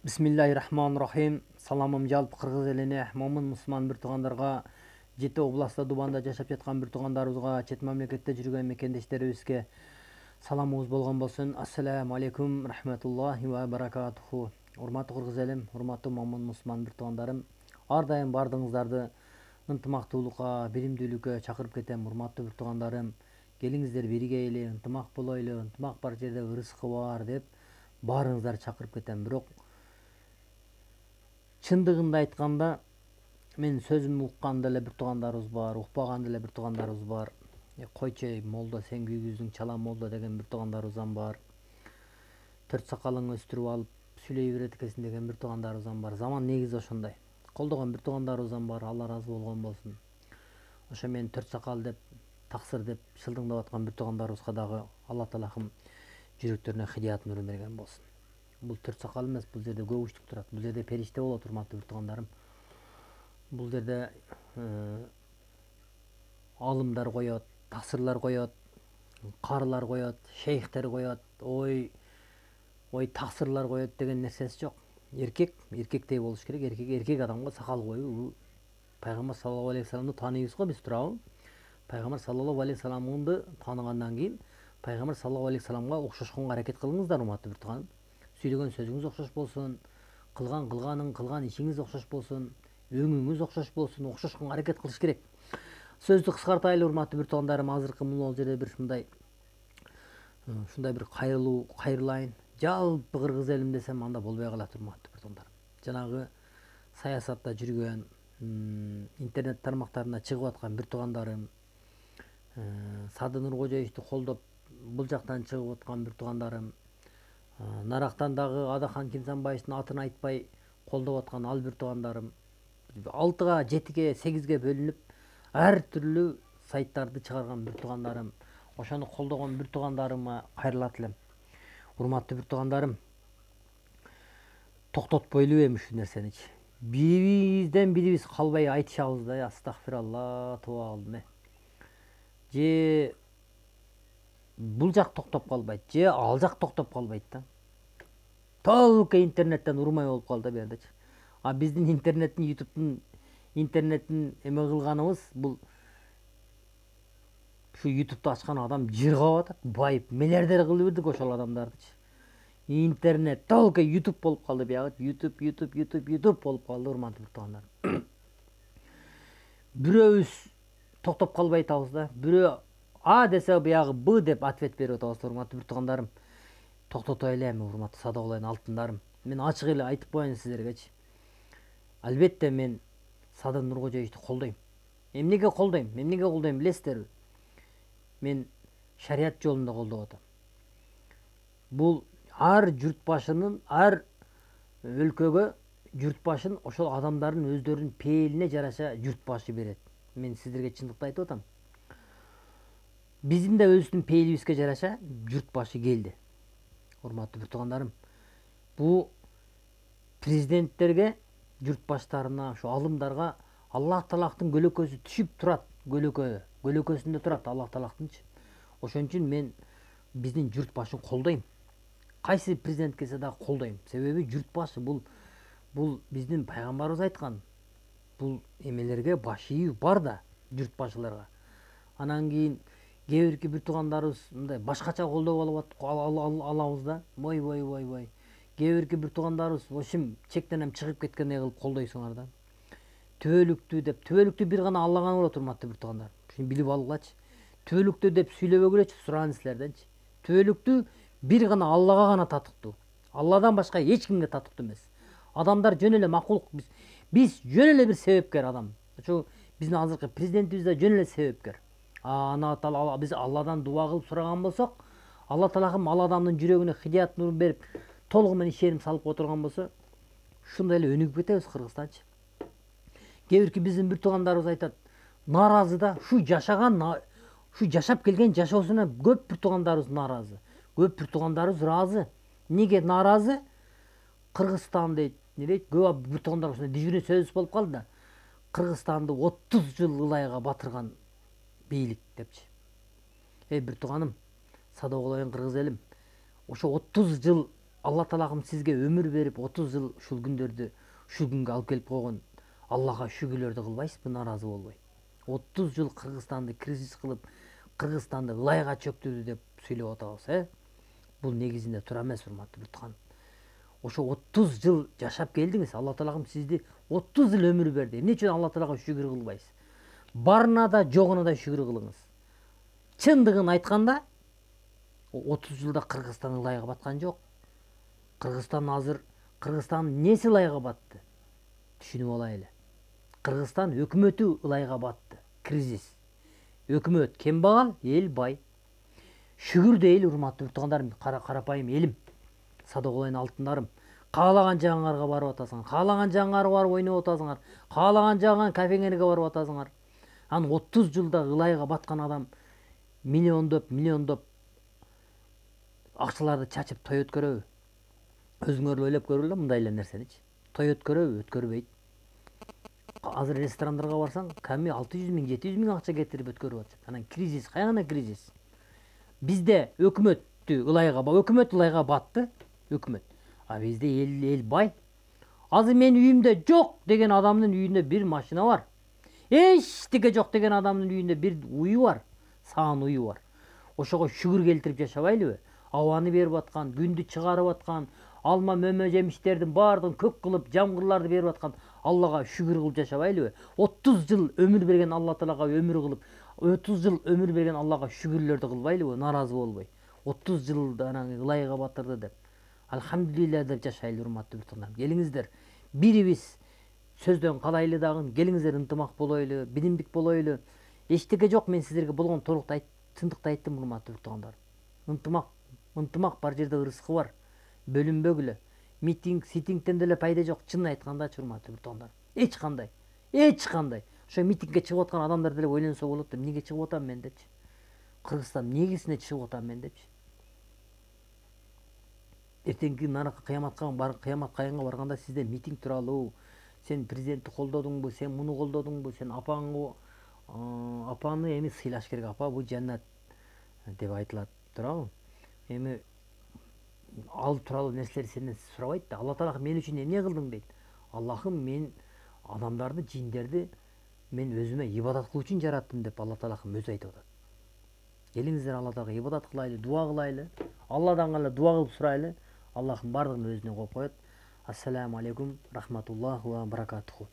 Бисмиллахиррахманиррахим. Саламым жалпы кыргыз элине, момун мусулман бир туугандарга, Жети областта Дубанда жашап жаткан бир туугандарыбызга, чет мамлекетте жүргөн мекендештерибизге саламыбыз болгон болсун. Ассаламу алейкум рахматуллахи ва баракатуху. Урматтуу кыргыз элим, урматтуу момун мусулман бир туугандарым, ар дайым бардыгыңыздарды ынтымактуулукка, биримдүүлүккө чакырып кетем. Урматтуу бир туугандарым, келиңиздер биригейли, ынтымак болойлу, ынтымак бар жерде ырыскы бар деп баарыңыздарды чакырып кетем. Бирок чындыгында айтканда, мен сөзүмдү уккан деле бир туугандарыбыз бар, укпаган деле бир туугандарыбыз бар. Койчу ей молда, сен күйгүздүң чала молда деген бир туугандарыбыз бар. Төрт сакалыңды өстүрүп алып сүйлөй берет экенсиң деген бир туугандарыбыз бар. Заман негизи ошондой. Колдогон бир туугандарыбыз бар, Алла ыраазы болгон болсун. Ошо мен төрт сакал деп, таксыр деп шылдыңдап аткан бир туугандарыбызга дагы Алла Таалахым жүрөктөрүнө хидият нурун берген болсун. Бул төрт сакал эмес, бул жерде көк үчтүк турат. Бул жерде периште болот, урматтуу бир туугандарым. Бул жерде алымдар коет, таксырлар коет, карылар коет, шейхтер коет, ой таксырлар коет деген нерсеси жок. Эркектей болуш керек. Эркек адамга сакал коюу Пайгамбар саллаллаху алейхи вассаламды тааныйбыз го биз, туурабы? Пайгамбар саллаллаху алейхи вассаламды тааныгандан кийин Пайгамбар саллаллаху алейхи вассаламга окшошконго аракет кылыңыздар, урматтуу бир тууганым. Сүйлөгөн сөзүңүз окшош болсун, кылган ишиңиз окшош болсун, өңүңүз окшош болсун, окшошконго аракет кылыш керек. Сөздү кыскартайлы, урматтуу бир туугандарым. Азыркы могул жерде бир ушундай бир кайрылайын. Жалпы кыргыз элим десем анда болбой калат, урматтуу бир туугандарым. Жанагы саясатта жүргөн, интернет тармактарына чыгып аткан бир туугандарым, Сады Нуркожоевду колдоп бул жактан чыгып аткан бир туугандарым, нарактан дагы Адахан Кимсанбаевдин атын айтпай колдоп аткан ал бир туугандарым, 6-га, 7-ге, 8-ге бөлүнүп ар түрлүү сайттарды чыгарган бир туугандарым, ошону колдогон бир туугандарыма кайрылат элем. Урматтуу бир туугандарым, токтотпойлу эми ушул нерсеничи. Бирибизден бирибиз калбай айтышабыз да, астагфиралла, тооба кылдым. Же бул жак токтоп калбайт, же ал жак токтоп калбайт да. Толко интернеттен урмай болуп калды бердичи. А биздин интернеттин, ютубтун интернеттин эме кылганыбыз бул ушу ютубту ачкан адам жыргап атат, байып, миллиардер кылып бердик ошол адамдардычы. Интернет толко ютуб болуп калды биягы. Ютуб болуп калды, урматтуу бир туугандар. Бирөөбүз токтоп калбай атабыз да. Бирөө А десе биягы Б деп ответ берип атабыз, урматтуу бир туугандарым. Токтотойлу эми, урматтуу садыгулайын алтындарым. Мен ачык эле айтып коеюн сиздергечи. Албетте мен Сады Нуркожоевду колдойм. Эмнеге колдойм? Билесиздерби? Мен шарият жолунда колдоп атам. Бул ар журтбашынын, ар өлкөгө журтбашын ошол адамдардын өздөрүнүн пейилине жараша журтбашы берет. Мен сиздерге чындыкты айтып атам. Биздин да өзүбүздүн пейилибизге жараша журтбашы келди. Урматтуу бир туугандарым, бул президенттерге, журтбаштарына, ошо алымдарга Аллах Таалахтын көлөкөсү түшүп турат, көлөкөсүндө турат Аллах Таалахтынчы. Ошон үчүн мен биздин журтбашын колдойм. Кайсы президент келсе да колдойм. Себеби журтбашы бул биздин пайгамбарыбыз айткан. Бул эмелерге баш ийүү бар да, журтбашыларга. Анан кийин кээ бирки бир туугандарыбыз мындай башкача колдоп алабыз да. Кээ бирки бир туугандарыбыз ошим чектенен чыгып кеткендей кылып колдойсуңар да. Түбөлүктү бир гана Алла гана болот, урматтуу бир туугандар. Ушуну билип алгылачы. Түбөлүктү деп сүйлөбөгүлөчү, сураңыз силерденчи. Түбөлүктү бир гана Аллага гана татыктуу. Алладан башка эч кимге татыктуу эмес. Адамдар жөн эле макулук, биз жөн эле бир себепкер адам. Ошо биздин азыркы президентибиз да жөн эле себепкер. Ана Таала биз Алладан дуба кылып сураган болсок, Алла Таалахым ал адамдын жүрөгүнө хидият нурун берип, толугу менен ишеним салып отурган болсо, ушундай эле өнүгүп кетебиз Кыргызстанчы. Кээ бирки биздин бир туугандарыбыз айтат, нааразы да, ушу жашап келген жашоосуна көп бир туугандарыбыз нааразы. Көп бир туугандарыбыз ыраазы. Неге нааразы? Кыргызстан дейт, не дейт? Көп бир туугандар ушундай дежурный сөз болуп калды да. Кыргызстанды 30 жыл ылайга батырган бийлик депчи. Бир тууганым, садыгулайын кыргыз элим. Ошо 30 жыл Алла Таалам сизге өмүр берип 30 жыл ушул күндөрдү ушул күнгө алып келип койгон. Аллага шүгүрлөрдү кылбайсызбы, наразы болбой? 30 жыл Кыргызстанды кризис кылып, Кыргызстанды ылайга чөктүрдү деп сүйлөп атабыз, Бул негизинде туура эмес, урматтуу Бутхан. Ошо 30 жыл жашап келдиңиз, Алла Таалам сизди 30 жыл өмүр берди. Эмне үчүн Алла Таалага шүгүр кылбайсыз? Барына да, жогуна да шүгүр кылыңыз. Чындыгын айтканда, 30 жылда Кыргызстан ылайга баткан жок. Кыргызстан неси ылайга батты? Түшүнүп алайлы. Кыргызстан өкмөтү ылайга батты. Кризис. Өкмөт кембагал, эл бай. Шүгүр дейли, урматтуу Бутхандарым, карапайым элим. Садыгулайын алтындарым. Каалаган жагыңарга барып атасыңар. Каалаган жагыңарга барып ойноп атасыңар. Каалаган жагыңар кафеңерге барып атасыңар. Анын 30 жылда ылайга баткан адам миллиондоп акчаларды чачып той өткөрөбү? Өзүңөр ойлоп көргүлө мындай эле нерсеничи. Той өткөрөбү? Өткөрбөйт. Азыр ресторандарга барсаң, кәми 600 миң, 700 миң акча кетирип өткөрүп атышат. Анан кризис, кайгана кризис. Бизде өкмөт ылайга батты, өкмөт. А бизде эл бай. Азыр мен үйүмдө жок деген адамдын үйүндө бир машина бар. Эчтеке жок деген адамдын үйүндө бир уyu бар. Саан уyu бар. Ошого шүгүр келтирип жашабайлыбы? Абаны берип аткан, күндү чыгарып аткан, алма мөмө жемиштердин баардыгын көк кылып, жамгырларды берип аткан Аллага шүгүр кылып жашабайлыбы? 30 жыл өмүр берген Алла Таалага өмүр кылып, 30 жыл өмүр берген Аллага шүгүрлөрдү кылбайлыбы? Наразы болбой. 30 жылда ылайга батырды деп. Алхамдулилля деп жашайлы, урматтуу Бутхандарым. Келиңиздер, бирибиз сөздөн калайлы дагы, келиңиздер ынтымак болойлу, биримдик болойлу. Эчтеке жок, мен сиздерге болгон толукту чындыкты айттым, урматтуу Бутхандарым. Ынтымак бар жерде ырыскы бар. Бөлүнбөгүлө. Митинг, ситингден деле пайда жок. Чын айткандачы, урматтуу Бутхандарым. Эч кандай. Ошо митингге чыгып аткан адамдар деле ойлонсо болот деп, эмнеге чыгып атам мен депчи. Кыргызстан негизине чыгып атам мен депчи. Эртеңки наракы кыяматка барганда сиздер митинг тууралуу, сен президентти колдодуңбу, сен муну колдодуңбу, сен апаны эми сыйлаш керек, апа бул жаннат деп айтылат, туурабы? Эми ал тууралуу нерселерди сенден сурабайт да. Алла Таала мен үчүн эмне кылдың дейт. Аллахым, мен адамдарды, жиндерди мен өзүмө ибадат кылуу үчүн жараттым деп Алла Таала өзү айтып атат. Келиңиздер Алла Таалага ибадат кылайлы, дуа кылайлы. Алладан гана дуа кылып сурайлы. Аллахым бардыгын өзүнө коюп коет. Ассаламу алейкум рахматуллахи ва баракатуху.